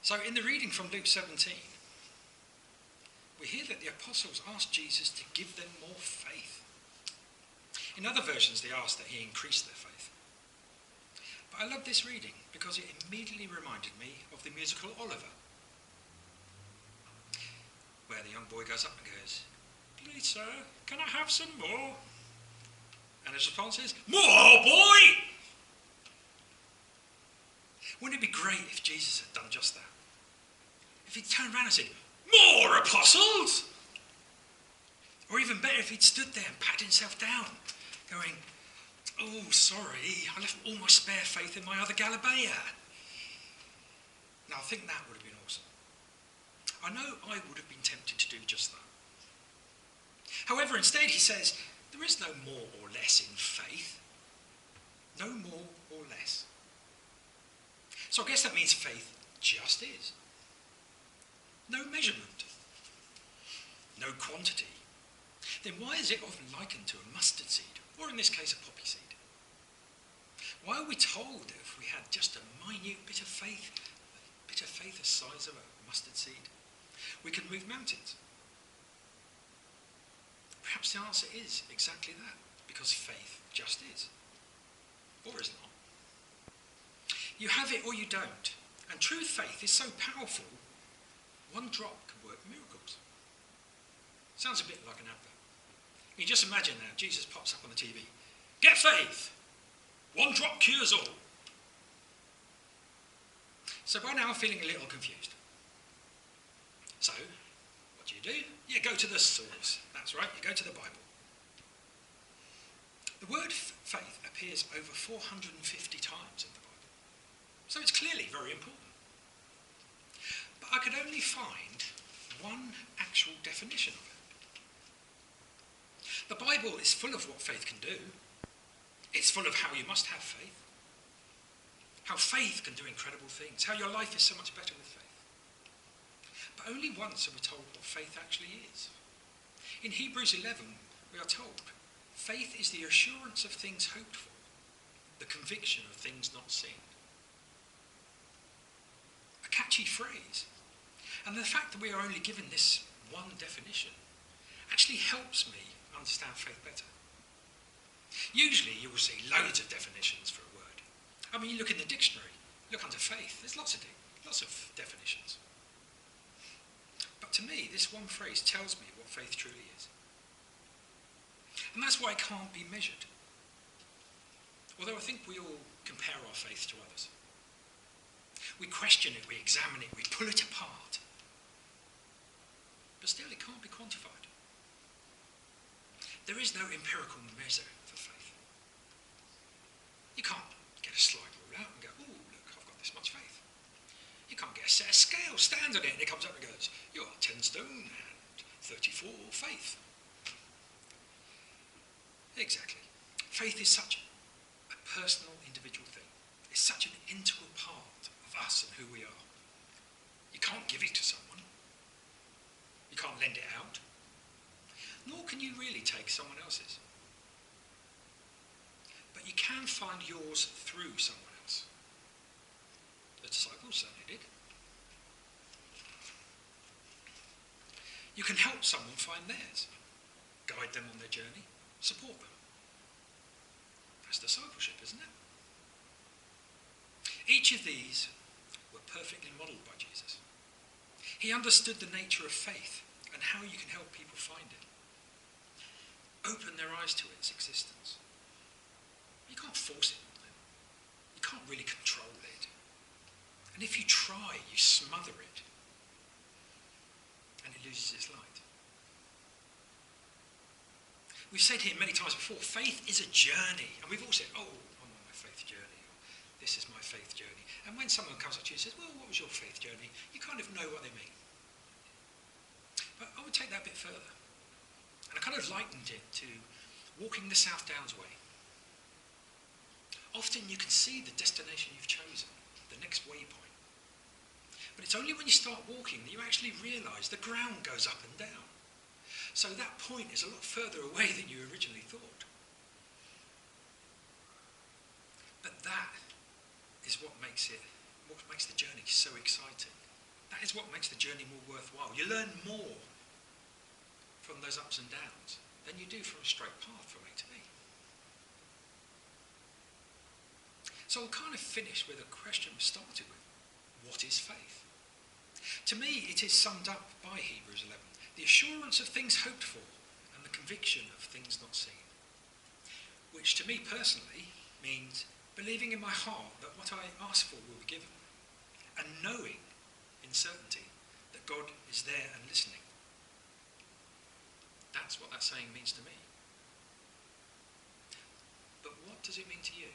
So in the reading from Luke 17, we hear that the apostles asked Jesus to give them more faith. In other versions, they asked that he increase their faith. But I love this reading because it immediately reminded me of the musical Oliver, where the young boy goes up and goes, "Please, sir, can I have some more?" And his response is, "More, boy!" Wouldn't it be great if Jesus had done just that? If he'd turned around and said, "More apostles!" Or even better, if he'd stood there and patted himself down, going, "Oh, sorry, I left all my spare faith in my other Galilea." Now, I think that would have been awesome. I know I would have been tempted to do just that. However, instead he says, there is no more or less in faith. No more or less. So I guess that means faith just is. No measurement. No quantity. Then why is it often likened to a mustard seed, or in this case a poppy seed? Why are we told that if we had just a minute bit of faith the size of a mustard seed, we could move mountains? Perhaps the answer is exactly that, because faith just is, or is not. You have it or you don't, and true faith is so powerful, one drop can work miracles. Sounds a bit like an advert. You just imagine now, Jesus pops up on the TV. Get faith! One drop cures all. So by now I'm feeling a little confused. So, what do? You go to the source. That's right, you go to the Bible. The word faith appears over 450 times in the Bible. So it's clearly very important. But I could only find one actual definition of it. The Bible is full of what faith can do. It's full of how you must have faith. How faith can do incredible things. How your life is so much better with faith. But only once are we told what faith actually is. In Hebrews 11, we are told, faith is the assurance of things hoped for, the conviction of things not seen. A catchy phrase. And the fact that we are only given this one definition actually helps me understand faith better. Usually you will see loads of definitions for a word. I mean, you look in the dictionary, look under faith, there's lots of definitions. But to me, this one phrase tells me what faith truly is. And that's why it can't be measured. Although I think we all compare our faith to others. We question it, we examine it, we pull it apart. But still, it can't be quantified. There is no empirical measure for faith. You can't get a slide rule out and go, "Oh, look, I've got this much faith." You can't get a set of scale, stand on it, and it comes up and goes, "You are 10 stone and 34 faith." Exactly. Faith is such a personal, individual thing. It's such an integral part of us and who we are. You can't give it to someone. You can't lend it out. Nor can you really take someone else's. But you can find yours through someone else. The disciples certainly did. You can help someone find theirs, guide them on their journey, support them. That's discipleship, isn't it? Each of these were perfectly modelled by Jesus. He understood the nature of faith and how you can help people find it. Open their eyes to its existence. You can't force it on them. You can't really control it. And if you try, you smother it. And it loses its light. We've said here many times before, faith is a journey. And we've all said, "Oh, I'm on my faith journey." Or, "This is my faith journey." And when someone comes up to you and says, "Well, what was your faith journey?" you kind of know what they mean. But I would take that a bit further. And I kind of likened it to walking the South Downs way. Often you can see the destination you've chosen, the next waypoint. But it's only when you start walking that you actually realise the ground goes up and down. So that point is a lot further away than you originally thought. But that is what makes the journey so exciting That is what makes the journey more worthwhile. You learn more from those ups and downs than you do from a straight path from A to B. So I'll kind of finish with a question we started with. What is faith? To me, it is summed up by Hebrews 11. The assurance of things hoped for and the conviction of things not seen. Which to me personally means believing in my heart that what I ask for will be given. And knowing in certainty that God is there and listening. That's what that saying means to me. But what does it mean to you?